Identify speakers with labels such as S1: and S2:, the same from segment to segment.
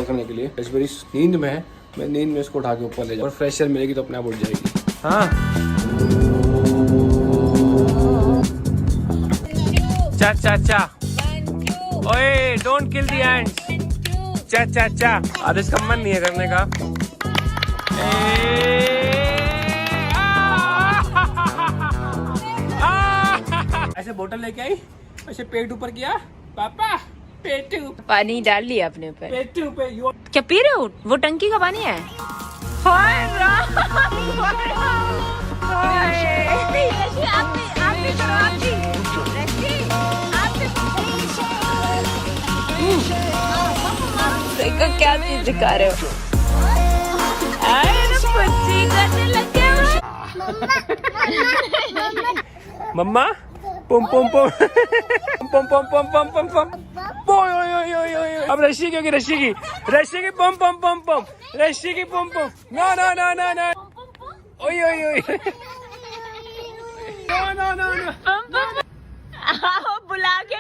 S1: करने के लिए। ऐश्वर्या नींद में है, मैं नींद में इसको उठा के ऊपर ले जाऊँ और फ्रेश एयर मिलेगी तो अपने आप उठ जाएगी। हाँ चा चा चा, ओए डोंट किल द एंड्स। चा चा चा, आदेश का मन नहीं है करने का। ऐसे बोतल लेके आई, ऐसे पेट ऊपर किया, पापा पेट
S2: पानी डाल लिया अपने ऊपर।
S1: पेट ऊपर।
S2: क्या पी रहे हो? वो टंकी का पानी है। देखो क्या चीज दिखा रहे हो।
S1: मम्मा पुम पुम पुम पुम पुम पुम पुम पुम पुम। अब रस्सी क्योंकि रस्सी की पुम पुम पुम पुम, रस्सी की पुम पुम। No no no no no, ओय ओय ओय, नो नो नो नो,
S2: बुला के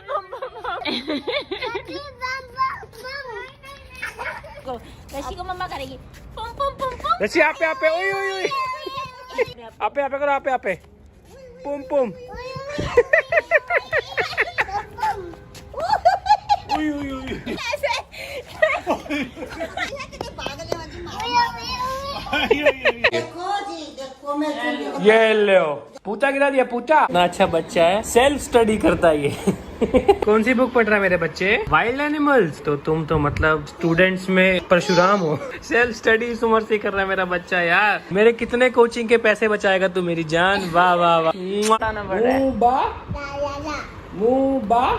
S2: रशी को मम्मा करेगी। पुम पुम पुम पुम।
S1: रस्सी आप पे, ओय ओय ओय, आप पे करो, आप पे पुम पुम। ओय ओय ओय, ये लो, पूता गिरा दिया, पूता ना। अच्छा बच्चा है, सेल्फ स्टडी करता है ये। कौन सी बुक पढ़ रहा है मेरे बच्चे? Wild animals. तो तुम तो मतलब स्टूडेंट्स में परशुराम हो। सेल्फ स्टडी इस उम्र से कर रहा है मेरा बच्चा यार। मेरे कितने कोचिंग के पैसे बचाएगा तू मेरी जान। वाह वाह वाह। मुबा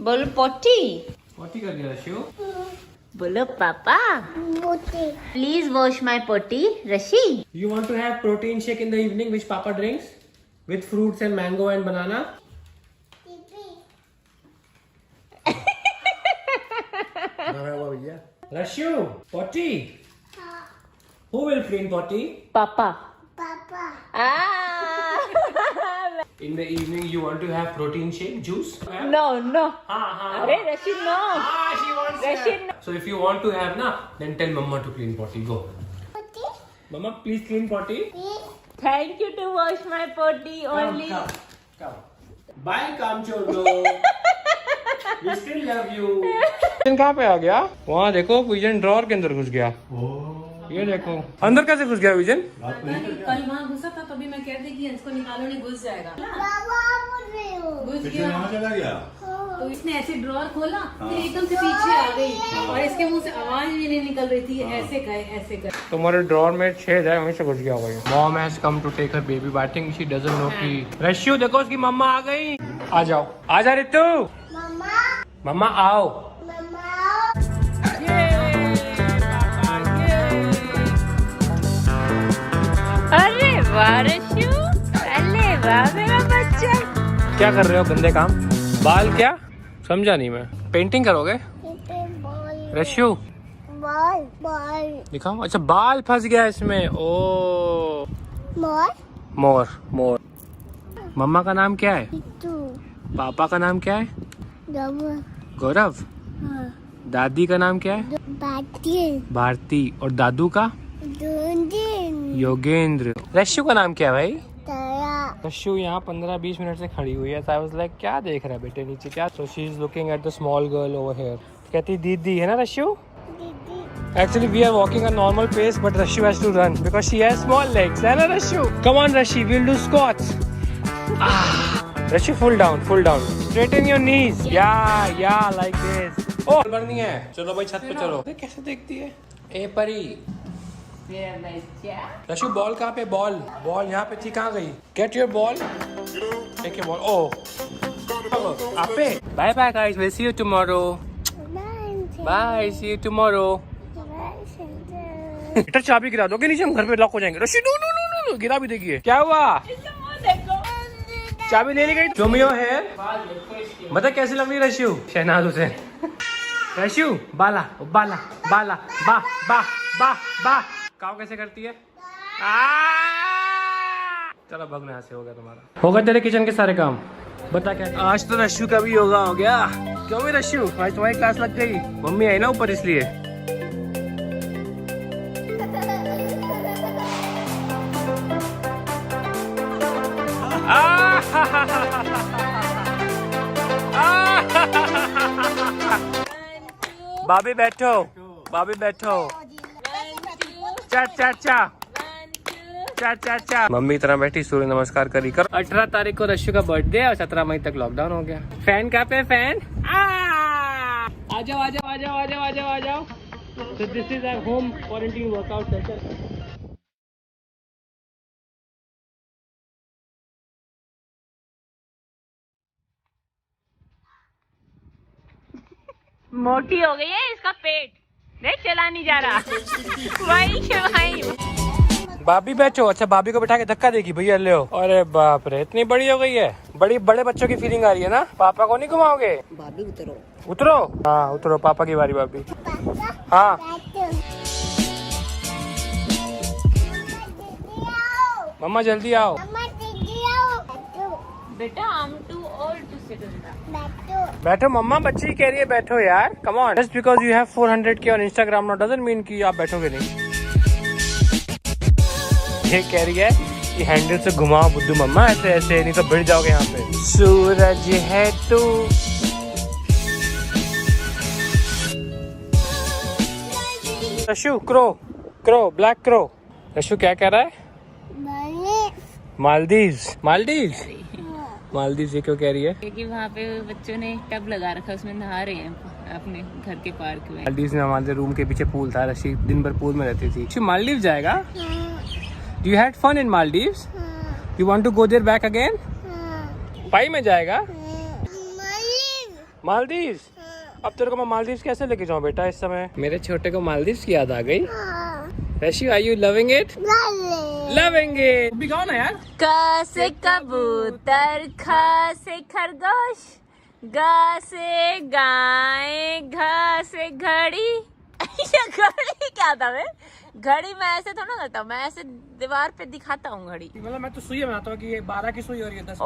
S2: बोलो पोटी।
S1: पोटी कर दिया रशियो।
S2: बोलो पापा प्लीज वॉश माई पोटी। रशी
S1: You want to have protein shake in the evening which Papa drinks with fruits and mango and banana? Rashu, potty. Who will clean potty?
S2: पापा।
S1: In the evening you want to have protein shake, juice?
S2: No no.
S1: हाँ.
S2: अरे Rashi no.
S1: She wants
S2: Rashin,
S1: that. So if you want to have na, then tell Mama to clean potty. Go. Mama, please clean potty.
S2: Thank you to wash my potty only.
S1: Come. Bye, Kamchordo. We still love you. Pigeon कहाँ पे आ गया? वहाँ देखो, pigeon drawer के अंदर घुस गया। ये देखो, अंदर कैसे घुस गया पिजन?
S3: कल वहाँ घुसा था, तभी मैं कहती कि इसको निकालो, नहीं घुस जाएगा। घुस गया,
S4: चला गया।
S3: तो इसने ऐसे ड्रॉर खोला, फिर एकदम से पीछे आ गई और इसके मुंह से आवाज भी नहीं निकल रही थी। ऐसे गए।
S1: तुम्हारे ड्रॉर में छेद है, वहीं से घुस गया होगा। Mom has come to take her baby bathing. She doesn't know कि रशियो देखो उसकी मम्मा आ गई। आ जाओ, आ जा रितु। मम्मा आओ।
S2: अरे वाह रशु, अरे वाह मेरा बच्चा।
S1: क्या कर रहे हो गंदे काम? बाल क्या? समझा नहीं मैं। पेंटिंग करोगे रशियो?
S5: बॉल
S1: दिखाओ। अच्छा बाल फंस गया इसमें। ओ मोर। मम्मा का नाम क्या है? पापा का नाम क्या है? गौरव। दादी का नाम क्या है? भारती। और दादू का? योगेंद्र। रश्यु का नाम क्या है भाई? रश्यु यहाँ 15-20 मिनट से खड़ी हुई है। आई वाज लाइक क्या देख रहा है बेटे नीचे क्या? So she is looking at the small girl over here. कहती दीदी है ना रश्यु? Actually, we are walking a normal pace, but Rashu has to run because she has small legs. है ना Rashu? Come on, Rashi, we'll do squats. Rashu, full down. Straighten your knees. Yeah, like this. Oh, बढ़नी है। चलो भाई छत पे चलो। कैसे देखती है? ए परी।
S2: मेरा बच्चा।
S1: रशु बॉल कहाँ पे? बॉल यहाँ पे थी, कहाँ गई? Get your ball. Take your ball. Oh. आप पे? Bye bye guys. We'll see you tomorrow. Bye. See you tomorrow. बेटा चाबी गिरा दोगे नीचे, हम घर पे लॉक हो जाएंगे। रशी नो गिरा भी देखिए। क्या हुआ? चाबी ले ली गई। Show me your hair. बता कैसी लग रही है रशियू? शहनाज हुसैन। रशियू बाला बा काव कैसे करती है? चलो भगने यहाँ से हो गया तुम्हारा। हो गए तेरे किचन के सारे काम। बता क्या? आज तो रशियू का भी योगा हो गया। क्यों भी रशियू? आज तुम्हारी क्लास लग गई। मम्मी आई ना ऊपर इसलिए। भाभी बैठो, भाभी बैठो। चा चा चा चा चा चा। मम्मी तरह बैठी सूर्य नमस्कार करी कर। 18 तारीख को रश्यु का बर्थडे है और 17 मई तक लॉकडाउन हो गया। फैन कहाँ पे? फैन आ जाओ आ जाओ आ जाओ आ जाओ आ जाओ आ जाओ। So this is our home quarantine workout session.
S2: मोटी हो गई है इसका पेट, देख चला नहीं जा रहा। वही के वही।
S1: भाभी बैठो। अच्छा भाभी को बैठा के धक्का देगी भैया ले हो। अरे बाप रे इतनी बड़ी हो गई है। बड़ी बड़े बच्चों की फीलिंग आ रही है ना। पापा को नहीं घुमाओगे?
S3: भाभी उतरो।
S1: उतरो। हाँ उतरो, पापा की बारी। भाभी हाँ मम्मा जल्दी आओ।
S2: बेटा I'm too old to sit on that.
S1: बैठो मम्मा, बच्ची कह रही है बैठो यार। Come on, just because you have 400K on Instagram now doesn't mean कि आप बैठोगे नहीं। ये कह रही है कि हैंडल से घुमाओ बुद्धू मम्मा, ऐसे ऐसे नहीं तो भिड़ जाओगे यहाँ पे। सूरज है तू। रशु क्रो, क्रो ब्लैक क्रो। रशु क्या कह रहा है? मालदीव्स। मालदीव्स मालदीव्स ये क्यों कह रही है?
S2: क्योंकि वहाँ पे बच्चों ने टब लगा रखा, उसमें नहा रहे हैं अपने घर के पार्क में।
S1: मालदीव्स में हमारे रूम के पीछे पूल था। रशी दिन भर पूल में रहती थी। रशी मालदीव जाएगा? Do you had fun in Maldives? You want to go there back again? पाई में जाएगा? मालदीव्स। अब तेरे को मैं मालदीव्स कैसे लेके जाऊँ बेटा इस समय? मेरे छोटे को मालदीव्स की याद आ गई। Rashi are you loving it? Loving it. भी गाओ ना यार।
S2: क से कबूतर, ख से खरगोश, ग से गाय, घ से घड़ी। घड़ी क्या था? मैं घड़ी मैं ऐसे थोड़ा करता हूँ, मैं ऐसे दीवार पे दिखाता हूँ घड़ी।
S1: मतलब मैं तो सुई बनाता हूँ कि ये 12 की सुई हो रही है 10।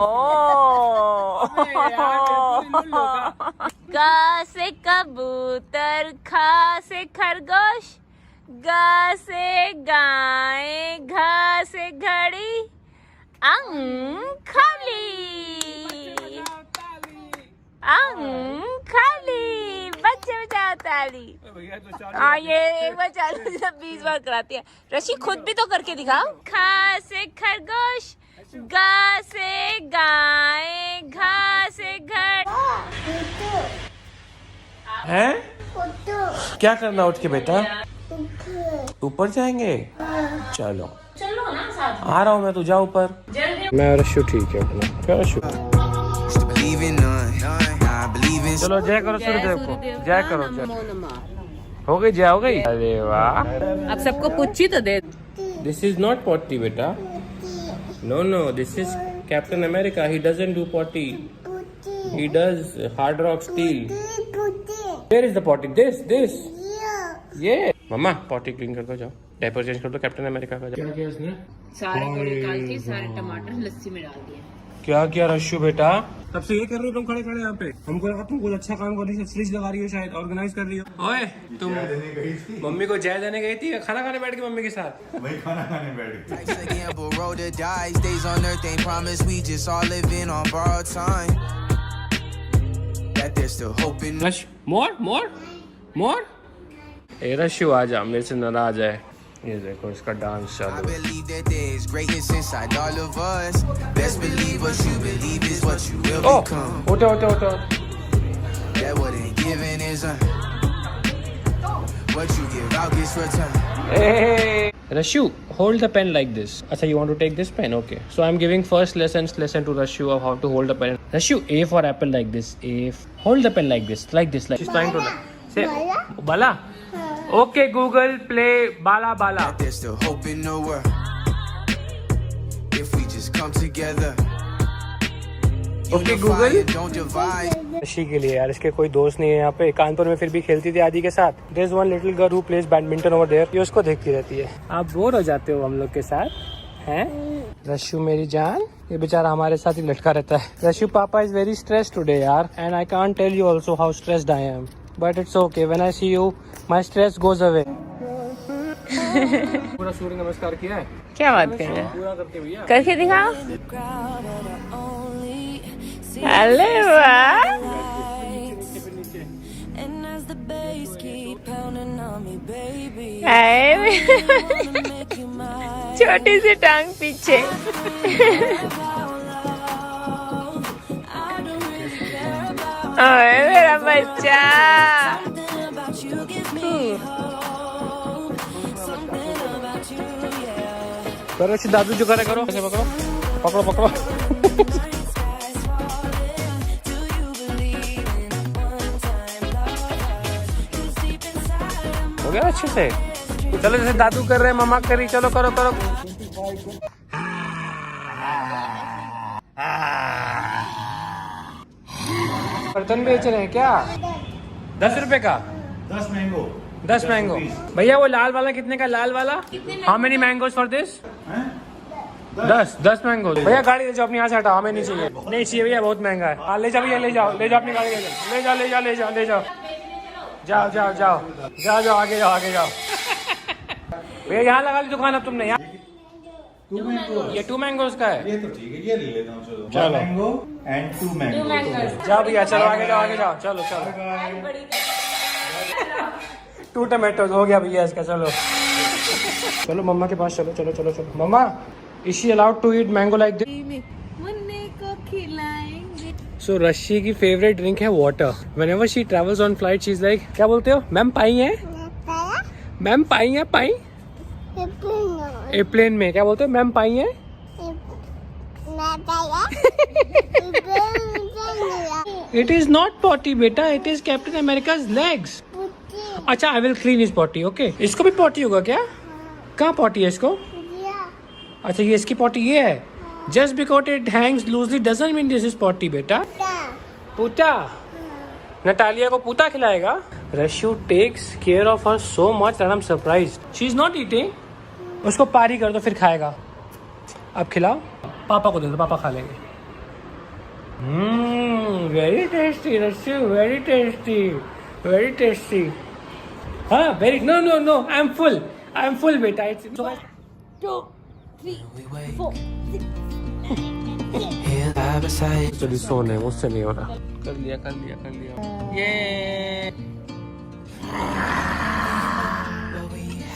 S2: क से कबूतर, ख से खरगोश, ग से गाय, घ से घड़ी, खाली खाली। बच्चे बजाओ ताली। हाँ ये एक बार चालू 20 बार कराती है। रशी खुद भी तो करके दिखाओ। ख से खरगोश, ग से गाय, घ से घड़ी।
S1: हैं? क्या करना उठ के बेटा? ऊपर जाएंगे? चलो
S2: चलो ना साथ।
S1: आ रहा हूँ मैं, तू जा ऊपर। मैं रशु ठीक है अपना। क्या रशु? चलो जय करो सूर्यदेव को। जय करो। जय हो गई, जय हो गई। अरे वाह।
S3: अब सबको पुच्छी तो दे।
S1: दिस इज नॉट पॉटी बेटा। No no, this is Captain America. He doesn't do potty, he does hard rock steel. Where is the potty? This ये मम्मा पॉटी क्लीन कर दो, जाओ डायपर चेंज कर दो कैप्टन अमेरिका का। क्या किया इसने?
S2: सारे को निकाल के सारे टमाटर लस्सी में डाल दिए।
S1: क्या किया रश्यु बेटा? तब से ये कर रहे हो तुम खड़े खड़े यहाँ पे। हमको लगा तुम कुछ अच्छा काम कर रही हो, फ्रिज लगा रही हो, शायद ऑर्गेनाइज कर रही हो। ओए तुम मम्मी को जय देने गई थी, खाना खाने बैठ गई मम्मी के साथ।
S4: वही खाना खाने बैठ
S1: गई। मोर मोर मोर। ए रश्यु आ जा, मेरे से नाराज है। ये देखो इसका डांस चालू। ओह उठो उठो उठो। Rashu, hold the pen like this. Acha, you want to take this pen? Okay. So I'm giving first lesson to Rashu of how to hold the pen. Rashu, A for apple like this. Hold the pen like this. She's trying to say Bala. Okay, Google, play Bala Bala.
S4: There's still hope in the world if we just come together.
S1: Okay, Google. रशी के लिए यार, इसके कोई दोस्त नहीं है यहाँ पे। कानपुर में फिर भी खेलती थी आदि के साथ। There is one little girl who plays badminton over there. ये उसको देखती रहती है। आप बोर हो जाते हो हम लोग के साथ, हैं? रशु मेरी जान, ये बेचारा हमारे साथ ही लटका रहता है। रशु पापा is very stressed today यार, and I can't tell you also how stressed I am. But it's okay. When I see you, my stress goes away. पूरा सूर्य नमस्कार किया है,
S2: क्या बात कर रहे हैं?
S1: पूरा करके भैया।
S2: करके दिखाओ। अरे वाह, छोटी सी टांग पीछे। ओए मेरा बच्चा।
S1: करो अच्छी दादू जो करे करो, ऐसे पकड़ो पकड़ो पकड़ो। हो गया अच्छे से। चलो जैसे दादू कर रहे हैं मम्मा करी, चलो करो करो। बर्तन बेच रहे हैं क्या? 10 रुपए का
S4: 10 मैंगो।
S1: 10 मैंगो। भैया वो लाल वाला कितने का? लाल वाला how many mangoes for this? 10 mango. भैया गाड़ी ले जाओ अपनी, यहाँ से हटाओ, हमें नहीं चाहिए। नहीं चाहिए भैया, बहुत महंगा है। हाँ ले जाओ भैया, ले जाओ अपनी गाड़ी, ले जाओ जाओ जाओ जाओ जाओ जाओ आगे जाओ आगे जाओ। भैया यहाँ लगा ली दुकान अब तुमने। यहाँ ये 2 मैंगोज का है।
S4: ये तो ठीक है, ये ले लेता हूँ। चलो
S1: चलो।
S4: Mango and 2 mango.
S1: जाओ भैया, चलो आगे जाओ चलो चलो। 2 टमाटोज हो गया भैया इसका। चलो चलो मम्मा के पास चलो चलो चलो चलो। Mumma, is she allowed to eat mango like this?
S2: मुन्ने को खिलाएंगे।
S1: सो रशी की फेवरेट ड्रिंक है water. Whenever she travels on flight she is like, क्या बोलते हो मैम? पाई है मैम, पाई है पाई। एयरप्लेन में क्या बोलते हो मैम? पाई है। इट इज नॉट पॉटी बेटा, it is captain America's legs. अच्छा, I will clean is potty. Okay, इसको भी पॉटी होगा क्या? कहाँ पॉटी है इसको? अच्छा ये इसकी पॉटी ये है। Just because it hangs loosely doesn't mean this is potty बेटा। पूता, नटालिया को पूता खिलाएगा। Rashu takes care of her so much and I am surprised she is not eating. उसको पारी कर दो फिर खाएगा। अब खिलाओ, पापा को दे दो, पापा खा लेंगे। Very tasty Rashu, very tasty, very tasty. हाँ very, no no no, I am full बेटा। इट्स
S2: 2, 3, 4।
S1: चलिए सोने, मुझसे नहीं हो रहा। कर लिया ये।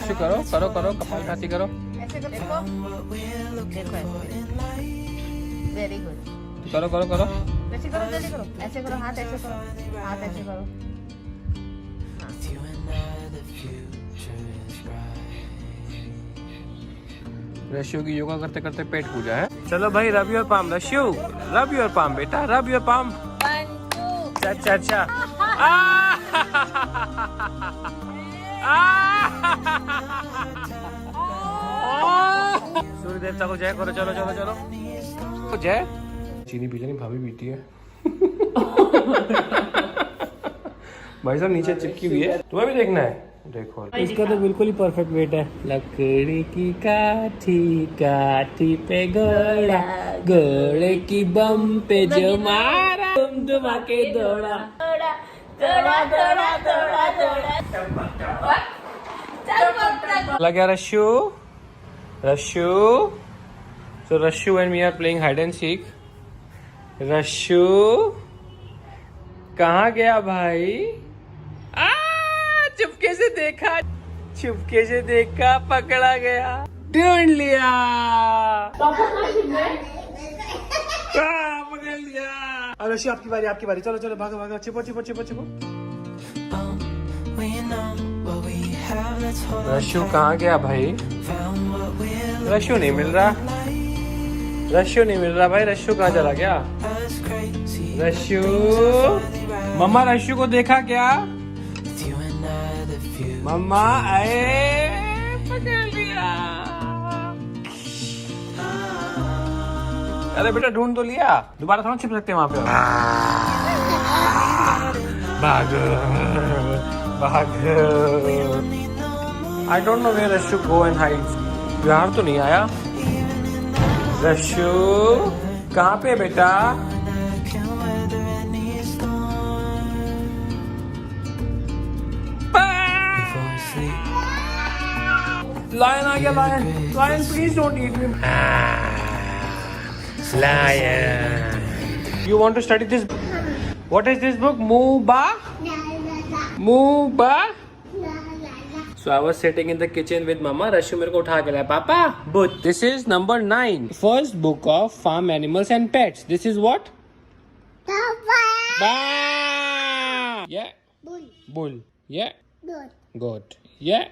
S1: करो करो करो, कपाल खाती करो।
S2: ऐसे तो देखो, वेरी गुड।
S1: करो करो करो।
S2: ऐसे करो, जल्दी करो, ऐसे करो, हाथ ऐसे करो, हाथ ऐसे करो।
S1: रशियो की योगा करते करते पेट पूजा है। चलो भाई, rub your palm रशियो, rub your palm बेटा, रब योर पाम।
S2: 1, 2।
S1: अच्छा अच्छा। सूर्य देवता को जय करो। चलो चलो चलो जय। चीनी पी लेनी, भाभी पीती है। भाई साहब नीचे चिपकी हुई है, तुम्हें भी देखना है। देखो इसका तो बिल्कुल ही परफेक्ट वेट है। लकड़ी की काठी पे घोड़ा, घोड़े की बम पे जो मारा, तुम दुमा के दौड़ा। लग गया रशु। So Rashu and me are playing hide and seek. रशु कहाँ गया भाई? चुपके से देखा, पकड़ा गया, ढूंढ लिया। पकड़ लिया। रशु आपकी बारी। चलो चलो भागो, छिपो। रशु कहाँ गया भाई? रशु नहीं मिल रहा भाई। रशु कहाँ चला गया? रशु, मम्मा रशु को देखा क्या? मम्मा आए, पकड़ लिया। अरे बेटा ढूंढ तो लिया, दोबारा थोड़ा छिप सकते हैं वहां पे। भाग। I don't know where Rashu go and hide. Bihar तो नहीं आया। रशु कहाँ पे बेटा? Lion आ गया, lion. Lion, please don't eat me. Lion. You want to study this? What is this book? Muba? Muba? So I was sitting in the kitchen with Mama. Rashu मेरे को उठा के लाया. Papa, book. This is number 9. First book of farm animals and pets. This is what? Ba. Yeah. Bull. Yeah. Goat. Yeah.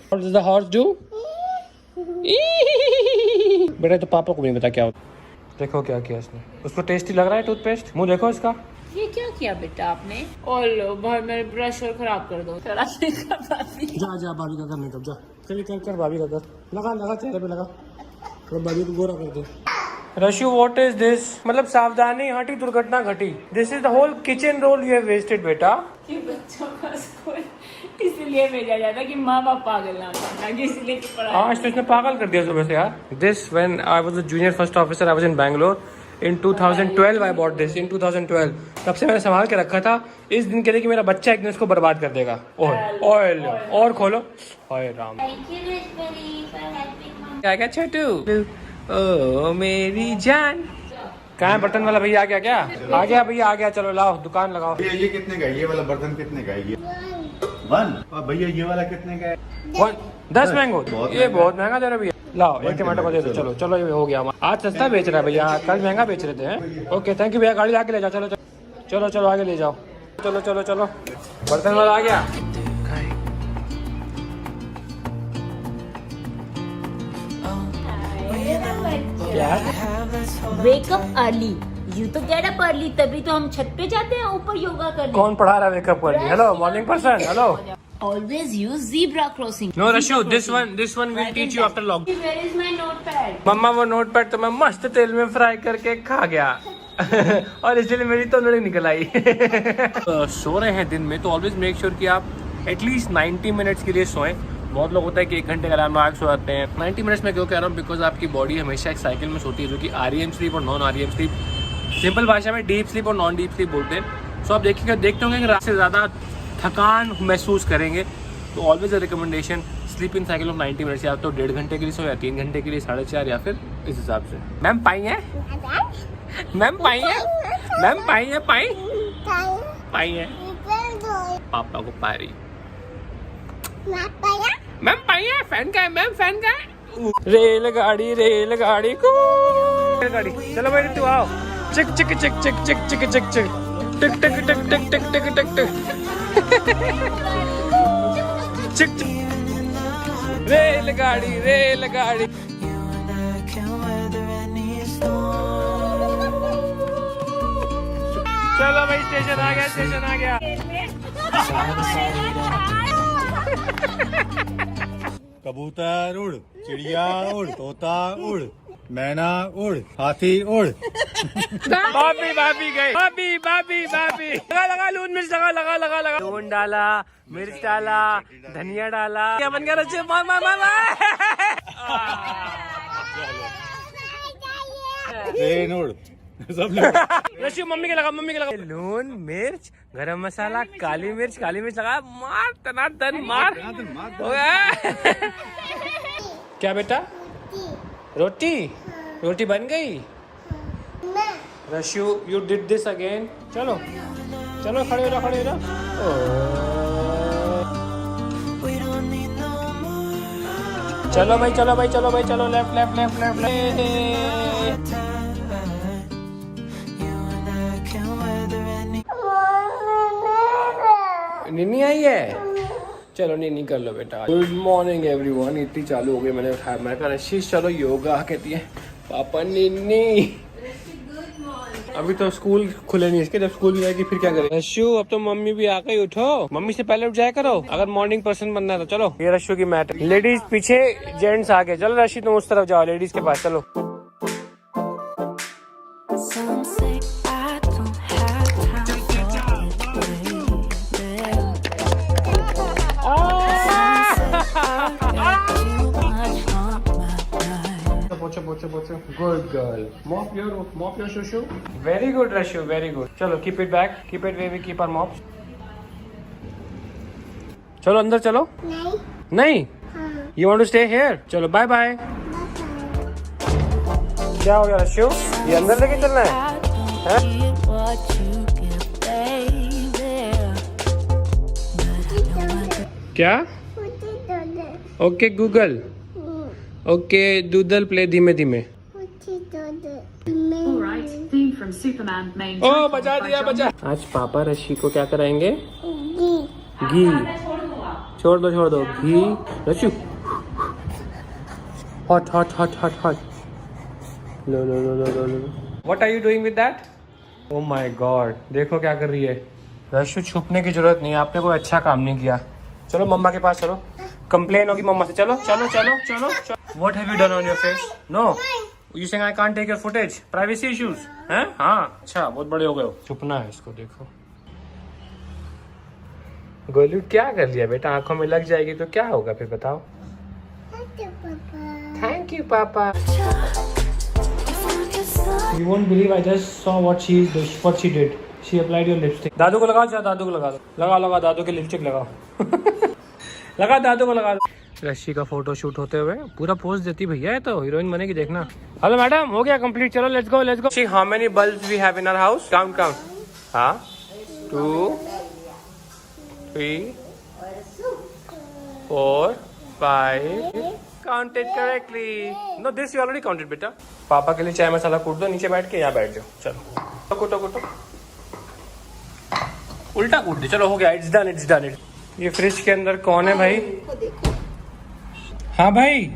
S1: What does the horse do? बेटा तो पापा को भी नहीं पता क्या होता. देखो क्या किया इसने. उसको टेस्टी लग रहा है टूथपेस्ट. मुंह देखो इसका.
S2: ये क्या किया बेटा आपने? और लो भाई मेरे ब्रश और खराब कर दो.
S1: जा भाभी का कर मेकअप जा. चलिए कर भाभी का कर. लगा चेहरे पे लगा. तो भाभी को गोरा कर दे. Rashu, what is this? मतलब सावधानी हटी दुर्घटना घटी. This is the whole kitchen roll you have wasted बेटा.
S2: कि बच्चों का स्कूल इसलिए भेजा जाता है कि माँ बाप पागल ना बनना, कि इसलिए कि पढ़ाई.
S1: आज तो इसने पागल कर दिया सुबह से यार. This when I was a junior first officer, I was in Bangalore. In 2012 I bought this. In 2012 तब से मैंने संभाल के रखा था इस दिन के लिए कि मेरा बच्चा एक दिन इसको बर्बाद कर देगा. ऑयल और खोलो. हाय राम. क्या छोटू? ओ मेरी जान. कहाँ है बर्तन वाला भैया? आ गया भैया आ गया. चलो लाओ दुकान लगाओ.
S4: ये कितने का है? ये वाला बर्तन कितने का है? ये 1. और भैया ये वाला कितने का है?
S1: 10 मैंगो. ये बहुत महंगा दे रहे भैया. लाओ एक टमाटर को दे दो. चलो ये हो गया. आज सस्ता बेच रहा है भैया, कल महंगा बेच रहे थे. ओके थैंक यू भैया. गाड़ी ला के ले जाओ. चलो आगे ले जाओ. चलो बर्तन वाला आ गया.
S2: Wake up early. यू तो गेट अप अर्ली, तभी तो हम छत पे जाते हैं ऊपर योगा करने.
S1: कौन पढ़ा रहा है वेकअप कर? Hello morning person. Hello.
S2: Always use zebra crossing.
S1: No Rashu, this one will teach you after log.
S2: Where is my notepad?
S1: मम्मा वो नोटपैड तो मैं मस्त तेल में फ्राई करके खा गया. और इसलिए मेरी तो लड़ी निकल आई. सो रहे हैं दिन में तो ऑलवेज मेक श्योर कि आप एटलीस्ट 90 मिनट्स के लिए सोएं. बहुत लोग होता है कि 1 घंटे का अलार्म लगा के सो जाते हैं. 90 मिनट्स में क्यों कह रहा हूँ? बिकॉज आपकी बॉडी हमेशा एक साइकिल में सोती है जो कि REM स्लीप और नॉन REM स्लीप, सिंपल भाषा में डीप स्लीप और नॉन डीप स्लीप बोलते हैं. सो आप देखते होंगे कि रात से ज़्यादा थकान महसूस करेंगे तो always a recommendation sleep in cycle of 90 minutes. या तो 1.5 घंटे के लिए सो या 3 घंटे के लिए 4.5 या फिर इस हिसाब से. मैम पाई है पापा को पा रही. मैम पाई है. फैन का है. रेलगाड़ी को गाड़ी. चलो भाई तू आओ. चिक चिक चिक चिक चिक चिक चिक चिक टिक टिक टिक टिक टिक टिक टिक टिक चिक चिक. रेलगाड़ी. चलो भाई स्टेशन आ गया.
S4: कबूतर उड़, चिड़िया उड़, तोता उड़, मैना उड़, हाथी उड़.
S1: भाभी गई. भाभी लगा लून मिर्च लगा. लून डाला, मिर्च डाला, धनिया डाला. क्या बन गया रच्चे?
S4: ट्रेन उड़. सब
S1: रशियो मम्मी के लगा. लून मिर्च गरम मसाला काली मिर्च लगा. मार तनातन मार. हो गया. क्या बेटा? रोटी बन गई. रशियो यू डिड दिस अगेन. चलो खड़े हो जा. चलो भाई चलो. लेफ्ट. निन्नी आई है. चलो निन्नी कर लो बेटा. Good morning everyone. इतनी चालू हो गई मैंने उठाया. मैं कहा रशीश चलो योगा. कहती है पापा निन्नी. अभी तो स्कूल खुले नहीं इसके. जब स्कूल जाएगी फिर क्या करें? रशु अब तो मम्मी भी आ गई. उठो. मम्मी से पहले उठ जाया करो अगर मॉर्निंग पर्सन बनना है तो. चलो ये रशु की मैट. लेडीज पीछे जेंट्स आगे. चलो रशी तुम उस तरफ जाओ लेडीज के पास. चलो पोछो. Good girl. Mop your shushu. Very good Rashu. Very good. चलो keep it back. Keep it where we keep our mops. चलो अंदर चलो. नहीं, you want to stay here? चलो बाय बाय। क्या हो गया रश्यू? ये अंदर लेके चलना है? क्या? Okay Google, okay doodle play धीमे धीमे। ओ बचा दिया, बचा। आज पापा रशी को क्या कराएंगे? घी। छोड़ दो घी। Rashu, hot hot hot hot hot. लो लो लो लो लो लो। What are you doing with that? Oh my God, देखो क्या कर रही है। रशु, छुपने की जरूरत नहीं है, आपने कोई अच्छा काम नहीं किया। चलो मम्मा के पास चलो, कंप्लेन होगी मम्मा से। चलो चलो चलो चलो, चलो। What have you done on your face? No, you saying I can't take your footage, privacy issues हैं? हाँ, अच्छा, बहुत बड़े हो गए हो। छुपना है इसको। देखो गोलू, क्या कर लिया बेटा? आंखों में लग जाएगी तो क्या होगा फिर, बताओ। थैंक यू पापा। You won't believe I just saw what she did. She applied your lipstick. दादू को लगाओ, जा दादू को लगा दो। लगा दादू के लिपस्टिक लगाओ। लगा दादू को लगा दो। रशी का फोटो शूट होते हुए पूरा पोज देती भैया है, तो हीरोइन बनेगी, देखना। हेलो मैडम, हो गया कंप्लीट? चलो let's go let's go. See how many bulbs we have in our house? Count. हाँ, 2 3 4 5। Counted correctly. No, this you already counted, बेटा। पापा के लिए चाय मसाला कूट दो, नीचे बैठ के यहाँ बैठ जाओ। चलो कूटो। उल्टा कूट दे। चलो हो गया, इट्स डन। ये फ्रिज के अंदर कौन है भाई? हाँ भाई,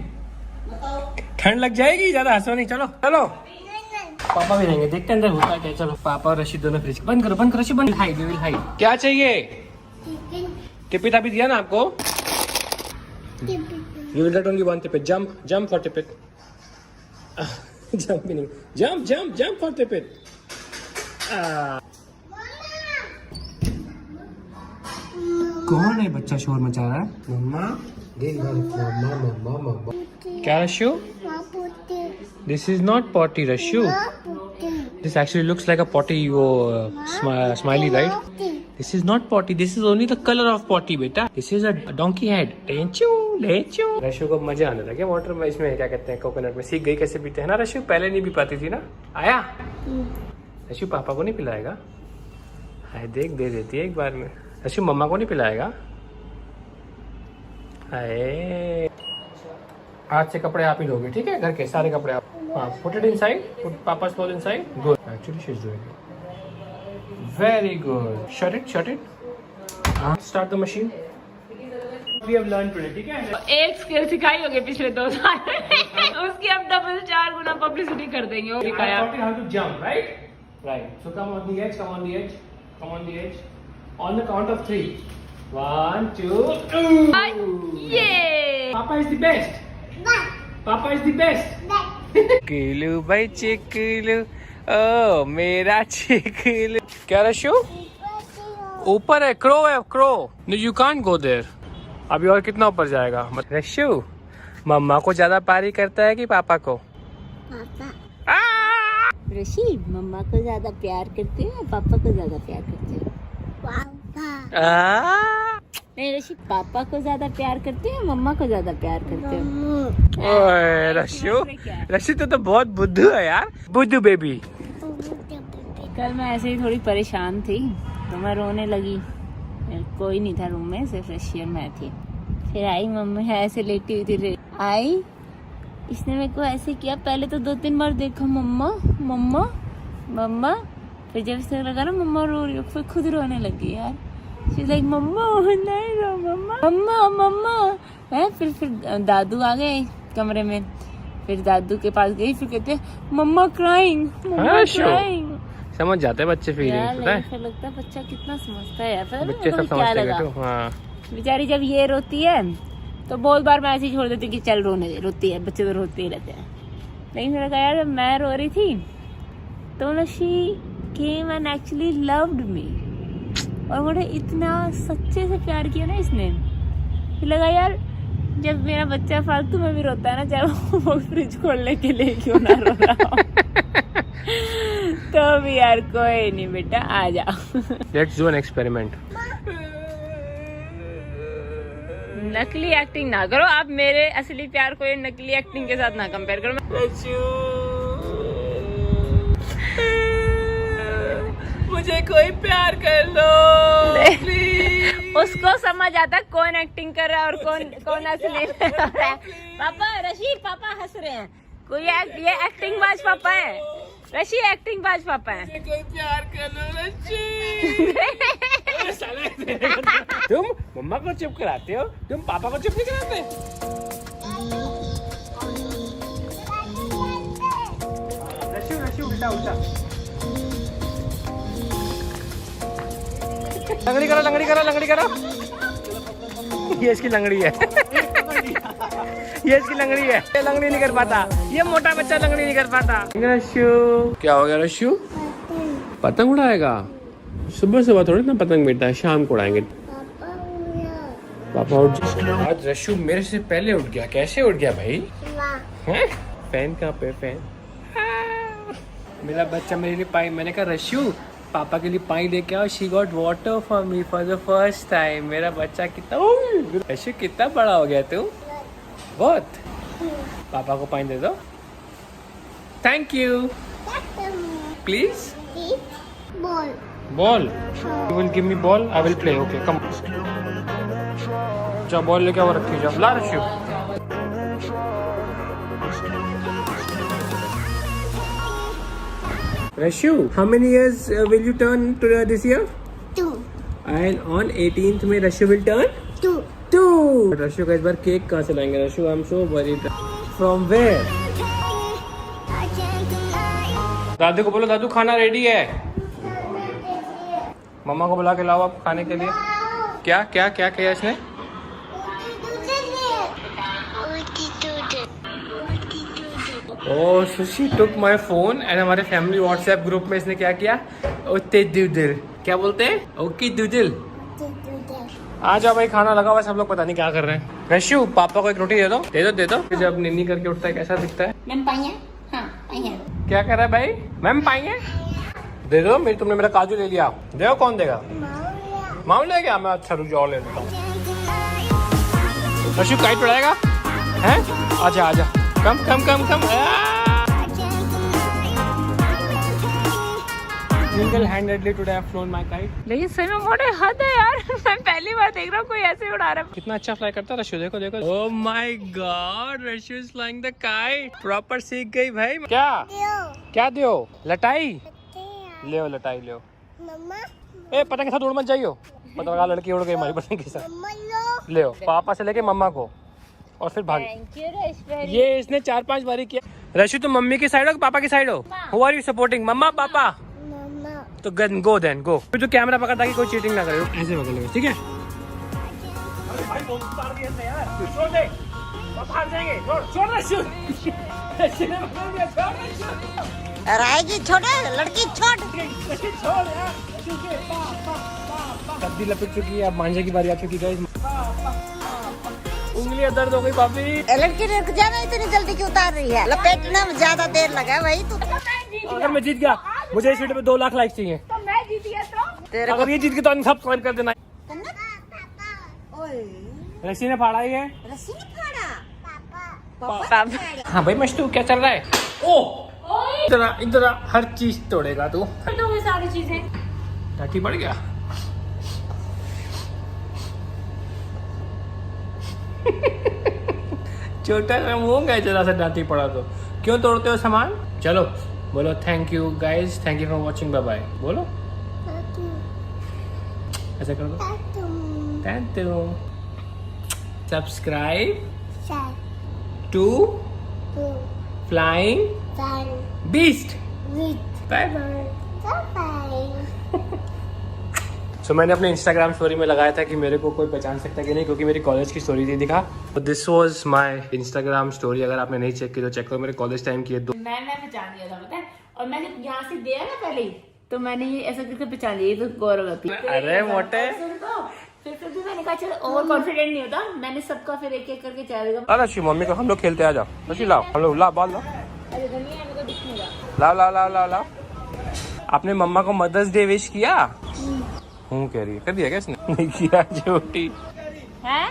S1: ठंड लग जाएगी, ज्यादा हंसो नहीं। चलो पापा भी रहेंगे, देखते अंदर होता क्या। चलो पापा और रशीद दोनों फ्रिज बंद करो रशीद, बंद। हाइड। क्या चाहिए? टिपित अभी दिया ना आपको। You will get only one tippet. Jump for tippet. Jumping. Jump for tippet. कौन है बच्चा शोर मचा रहा है? मम्मा, मम्मा। क्या रशु? This is not potty, Rashu. This actually looks like a potty. Smiley, right? This is not potty. This is only the color of potty, बेटा. This is a donkey head. लेचू। रशु को मजा आने लगे वाटर में, इसमें क्या कहते हैं, कोकोनट में। सीख गई कैसे पीते हैं ना रशु? पहले नहीं पी पाती थी ना। आया रशु, पापा को नहीं पिलाएगा? हाय देख, दे देती है एक बार में। रशु, मम्मा को नहीं पिलाएगा? हाय, हाथ से कपड़े आप ही लोगे, ठीक है? घर के सारे कपड़े आप। हाँ, पुट इट इनसाइड, पुट पापा's clothes inside. Good. Actually, she's doing it. Very good. Shut it. Start the machine. We have learned today, ठीक है?
S2: एक स्किल सिखाई होगी पिछले 2 साल में। उसकी अब डबल 4 गुना पब्लिसिटी कर देंगे।
S1: I taught you how to jump, right? Right. So come on the edge. On the count of 3. 1, 2.
S2: ये
S1: Papa is the best. Chiklu भाई चिकलू, ओ मेरा चिकलू। क्या रशु? ऊपर है, crow. No, you can't go there. अभी और कितना ऊपर जाएगा? रशु, मम्मा को ज्यादा पारी करता है कि पापा को?
S5: पापा।
S2: ऋषि, मम्मा को ज्यादा प्यार करते हो या पापा को ज्यादा प्यार करते हो?
S5: पापा।
S2: नहीं ऋषि, पापा को ज्यादा प्यार करते हो या मम्मा को ज्यादा प्यार करते हो?
S1: ओए रशु तो बहुत बुद्धू है यार, बुद्धू बेबी।
S2: कल मैं ऐसे ही थोड़ी परेशान थी तो मैं रोने लगी। कोई नहीं था रूम में, सिर्फ ऋषि और मैं थी। फिर आई मम्मी, ऐसे लेटी हुई थी, आई, इसने मेरे को ऐसे किया। पहले तो 2-3 बार देखा, मम्मा। फिर जब इसने लगा ना मम्मा रो रही हो, फिर खुद रोने लगी यार। She's like, मम्मा नहीं रो, मम्मा है। फिर दादू आ गए कमरे में। फिर दादू के पास गई, फिर कहते मम्मा क्राइंग।
S1: समझ जाते हैं बच्चे फीलिंग, पता है?
S2: लगता है बच्चा कितना समझता है यार।
S1: बच्चे सब समझते हैं। हाँ,
S2: बेचारी जब ये रोती है तो बहुत बार मैं ऐसे ही छोड़ देती हूँ कि चल रोने दे, रोती है, बच्चे तो रोते ही रहते हैं। लेकिन फिर कहा यार, जब मैं रो रही थी तो she came and actually loved me, और मुझे इतना सच्चे से प्यार किया ना इसने। फिर लगा यार, जब मेरा बच्चा फालतू में भी रोता है ना, चाहे वो फ्रिज खोलने के लिए क्यों ना रो रहा हो, तो भी यार कोई नहीं बेटा, आ जाओ।
S1: Let's do an experiment.
S2: नकली एक्टिंग ना करो आप, मेरे असली प्यार को ये नकली एक्टिंग के साथ ना कंपेयर करो। मुझे कोई प्यार कर लो प्लीज। उसको समझ आता कौन एक्टिंग कर रहा है और कौन असली में हो रहा है। पापा रशीद पापा हंस रहे हैं, कोई ये एक्टिंग बाज पापा है, रशीद एक्टिंग बाज पापा है।
S1: कोई प्यार कर लो रशीद। तुम मम्मा को चुप कराते हो, तुम पापा को चुप नहीं कराते। रशीद उल्टा उल्टा लंगड़ी करो लंगड़ी करो लंगड़ी करो। ये इसकी लंगड़ी है। ये इसकी लंगड़ी है, ये लंगड़ी नहीं कर पाता, ये मोटा बच्चा लंगड़ी नहीं कर पाता। रशु क्या हो गया रशु? पतंग उड़ाएगा? सुबह सुबह थोड़ी ना पतंग बेटा, शाम को उड़ाएंगे। पापा उठ। आज रशु मेरे से पहले उठ गया। कैसे उठ गया भाई? हैं? फैन कहाँ पे? फैन मेरा बच्चा मेरे लिए पाई। मैंने कहा रशु पापा के लिए पानी लेके आओ। She got water for me for the first time. मेरा बच्चा कितना रशु कितना बड़ा हो गया तू, बहुत। पापा को पानी दे दो। Thank you. Please
S5: Ball.
S1: Ball. You will give me ball, I will play. Okay कम। जा बॉल लेके आओ, रखी जाओ। ला रशु। Rashu, how many years will you turn this year?
S5: 2.
S1: And on 18th में Rashu will turn
S5: 2.
S1: 2. Rashu का इस बार cake कहाँ से लाएंगे? Rashu, I'm so worried. From where? दादू को बोलो, दादू खाना रेडी है। मम्मा को बुला के लाओ आप खाने के लिए। क्या क्या क्या किया इसने? Oh, so she took my phone and हमारे फैमिली व्हाट्सएप ग्रुप में इसने क्या किया? ओते दूदिल, क्या बोलते हैं? ओके दूदिल। आ जाओ भाई, खाना लगा हुआ, सब लोग पता नहीं क्या कर रहे हैं। रशु पापा को एक रोटी दे दो, दे दो दे दो। जब निन्नी करके उठता है कैसा दिखता है?
S5: मैम पाइए? हाँ पाइए।
S1: क्या कर रहा है भाई? मैम पाएंगे? दे दो। तुमने मेरा काजू ले लिया, दे। कौन देगा? मामू ले गया। मैं अच्छा रुक जाओ, ले लेता हूँ। रशु काइट उड़ाएगा हैं? आजा आजा, come come come come. Single handedly today I have flown my kite.
S2: लेकिन सही में मोटे हद है यार। मैं पहली बार देख रहा हूँ कोई ऐसे उड़ा रहा है।
S1: कितना अच्छा फ्लाई करता है रशु, देखो देखो। Oh my God, रशु is flying the kite. Proper सीख गई भाई। क्या क्या दियो? लटाई ले, लटाई ले।
S5: मम्मा
S1: ए पतंग के साथ उड़ मत जाइयो, पता लगा लड़की उड़ गई हमारी पतंग के साथ।
S5: लो।
S1: ले पापा से लेके मम्मा को और फिर भाग।
S2: Thank you, Rashmi.
S1: ये इसने 4-5 बारी किया। रशु तुम मम्मी की साइड हो कि पापा की साइड हो? हु आर यू सपोर्टिंग, मम्मा पापा?
S5: मम्मा।
S1: तो गो देन गो। फिर तो कैमरा पकड़ ताकि कोई चीटिंग ना करे, ऐसे पकड़ लो, ठीक है? अरे भाई फोन उतार दिया था यार, छोड़ दे, बाहर जाएंगे। छोड़ रशु।
S5: रायगी छोड़े, लड़की छोड़।
S1: छोड़ यार, गद्दी लपेट चुकी है, अब मांझे की बारी आ चुकी है। उंगलियां दर्द हो गई पापी।
S5: लड़की रुक जा, मैं इतनी जल्दी क्यों उतार रही है? लपेटने में ज्यादा देर लगा भाई तू।
S1: अगर मैं जीत गया, मुझे इस वीडियो में 2 लाख लाइक चाहिए।
S2: तो मैं जीत गया तो?
S1: अगर ये जीत गया तो सब कमेंट कर देना। रस्सी ने फाड़ा ही है।
S5: रस्सी ने फाड़ा?
S2: पापा।
S1: हाँ भाई मस्तू, क्या चल रहा है? ओ इधर हर चीज तोड़ेगा तू।
S2: तो सारी चीजें
S1: टाटी पड़ गया। छोटा सा मुंह है, जरा सा डांटी पड़ा तो क्यों तोड़ते हो सामान? चलो बोलो thank you guys, thank you for watching, bye bye बोलो। ऐसा कर दो। Thank you. Subscribe to flying beast. Bye bye. So मैंने अपने इंस्टाग्राम स्टोरी में लगाया था कि मेरे को कोई पहचान सकता कि नहीं, क्योंकि मेरी कॉलेज की स्टोरी थी दिखा। This was my Instagram story. अगर आपने नहीं चेक की तो चेक करो। मेरे कॉलेज टाइम की है।
S2: मैं पहचान लिया था पता है। और मैंने यहाँ से दिया ना पहले ही, तो मैंने ये ऐसा करके पहचान लिया। तो गौरव
S1: अरे मोटे।
S2: फिर भी मैंने कहा चलो, ओवर कॉन्फिडेंट नहीं होता। मैंने सबका फिर एक एक करके चेहरे
S1: अरे अच्छी मम्मी को हम लोग खेलते आ जाओ। अच्छी लाओ, हम लोग ला बॉल लो। ला आपने मम्मा को मदर्स डे विश किया? हूँ कह रही है, कर दिया क्या इसने? नहीं किया, झूठी
S2: है।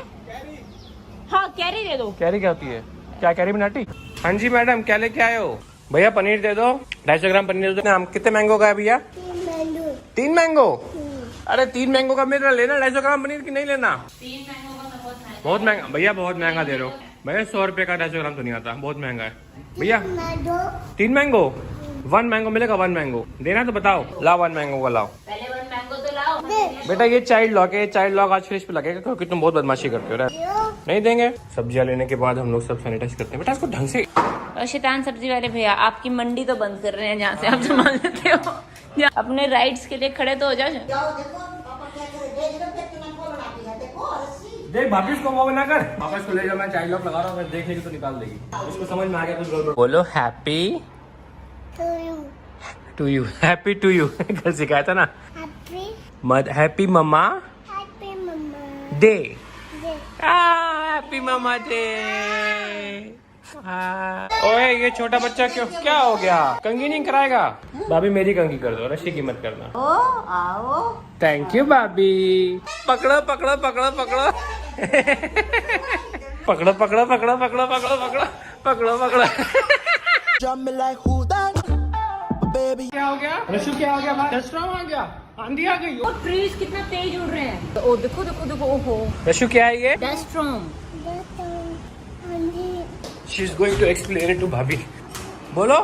S2: हाँ कैरी दे दो।
S1: कैरी क्या होती है? क्या कैरी बनाटी? हाँ जी मैडम, क्या लेके आए हो? भैया पनीर दे दो, 250 ग्राम पनीर दे दो। नाम कितने मैंगो का है भैया? 3 मैंगो। अरे 3 मैंगो का मेरा लेना, 250 ग्राम पनीर की नहीं लेना।
S2: 3 मैंगो का तो
S1: बहुत महंगा भैया, बहुत महंगा दे रहे हो भैया। 100 रुपए का 250 ग्राम तो नहीं आता, बहुत महंगा है भैया। 3 मैंगो, 1 मैंगो मिलेगा। 1 मैंगो देना तो बताओ। लाओ 1 मैंगो का लाओ।
S2: पहले 1 मैंगो तो लाओ।
S1: बेटा ये चाइल्ड लॉक है, चाइल्ड लॉक आज फ्रिज पे लगेगा क्योंकि तुम बहुत बदमाशी करते हो। नहीं देंगे। सब्जियां लेने के बाद हम लोग सब सैनिटाइज करते हैं। बेटा इसको ढंग से।
S2: और शैतान सब्जी वाले भैया, आपकी मंडी तो बंद कर रहे हैं जहाँ से आप संभाल लेते हो। अपने राइट्स के लिए खड़े तो हो जाओ।
S1: देख भाभी इसको वो ना कर। पापा इसको ले जाओ, मैं चाइल्ड लॉक लगा रहा हूँ, देख लेगी तो निकाल देगी। इसको समझ में आ गया कुछ गड़बड़। बोलो happy to you. Happy to you कल सिखाया था ना। Happy mumma day. Happy mumma day. ओए ये छोटा बच्चा क्यों, क्या हो गया? कंघी नहीं कराएगा? भाभी मेरी कंघी कर दो, रस्सी की मत करना। थैंक यू भाभी। पकड़ो पकड़ो पकड़ो पकड़ो पकड़ो पकड़ो पकड़ो पकड़ो पकड़ो पकड़ो पकड़ो पकड़ो। क्या हो गया रशु? क्या हो गया? आ गया, आंधी आ गई।
S2: और ट्रीज कितना तेज उड़ रहे हैं। ओ देखो देखो देखो, ओहो
S1: रशु क्या है ये?
S2: डेस्ट्रॉम।
S1: She is going to explain it to भाभी। बोलो।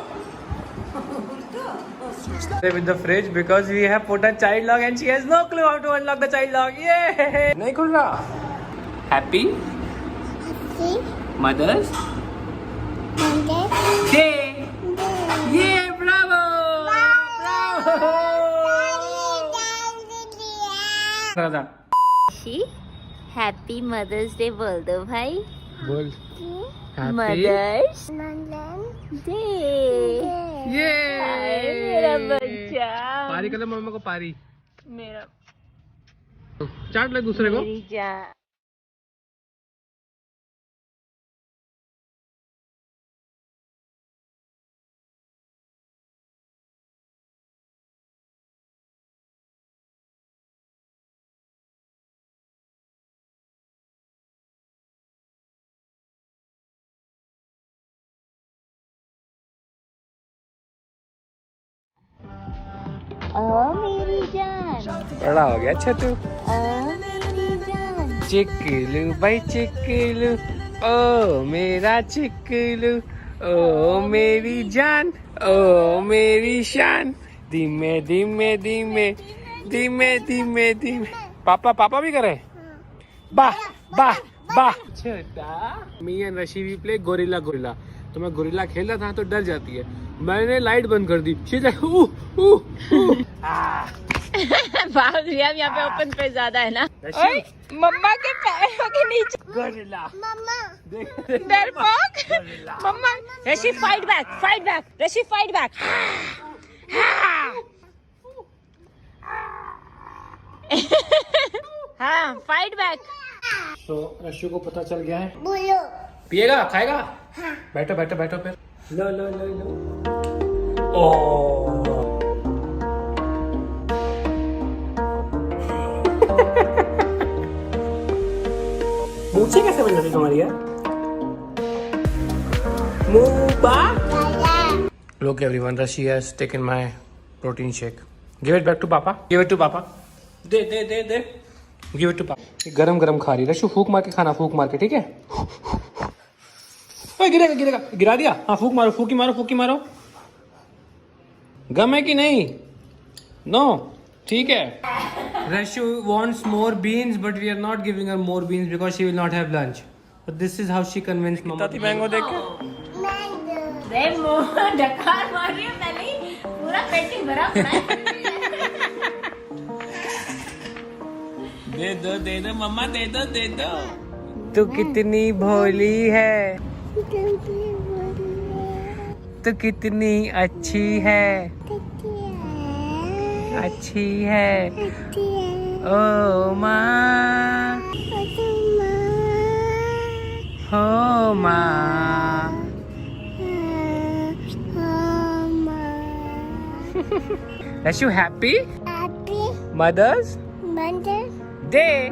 S1: With the fridge because we have put a child lock and she has no clue how to unlock the child lock. Yeah, नहीं खुल रहा। Happy Mother's Day। Yeah, bravo, bravo।
S2: Happy mother's day बोल दो भाई।
S1: बोल।
S2: Mother's day.
S1: ये
S2: मेरा बच्चा।
S1: पारी कर लो मम्मा को, पारी।
S2: मेरा
S1: चाट ले दूसरे को।
S2: मेरी जान। मेरी जान।
S1: बड़ा हो गया अच्छा तू।
S2: मेरी जान।
S1: चिकलू भाई चिकलू, ओ मेरा चिकलू, ओ मेरी जान, ओ मेरी शान। धीमे धीमे धीमे धीमे धीमे धीमे। पापा पापा भी करे। वाह वाह वाह। छोटा मी एंड रशी वी प्ले गोरिल्ला गोरिल्ला। तो मैं गोरिल्ला खेल रहा था तो डर जाती है, मैंने लाइट बंद कर दी।
S2: यहाँ पे ओपन पे ज्यादा है ना। मम्मा के पैरों के नीचे
S1: गोरिल्ला।
S2: डरपोक। मम्मा रशी फाइट बैक, फाइट बैक रशी, फाइट बैक। हाँ फाइट बैक।
S1: तो रशु को पता चल गया है। पिएगा खाएगा? हाँ। बैठो बैठो बैठो फिर। लो लो लो लो। ओ मूछें कैसे बन जाती तुम्हारी यार? Look everyone, Rashi has taken my protein shake. Give it back to Papa. Give it to Papa. They they they they. Give it to Papa. गरम गरम खा रही। रशु फूक मार के खाना, फूक मार के, ठीक है? ओए गिरेगा गिरेगा। गिरा दिया। हाँ फूक मारो, फूकी मारो, फूकी मारो। गम है कि नहीं? नो ठीक है। Rashu wants more beans, but we are not giving her more beans because she will not have lunch. But this is how she convinced Mama. Tati mango देख के।
S2: डकार मार रही है पहले ही, पूरा पेटी भरा पड़ा है।
S1: दे दो मम्मा, दे दो दे दो। तू कितनी भोली है, तू कितनी अच्छी है, अच्छी है। ओ माँ, हो माँ। Rashu happy? Mother's Day.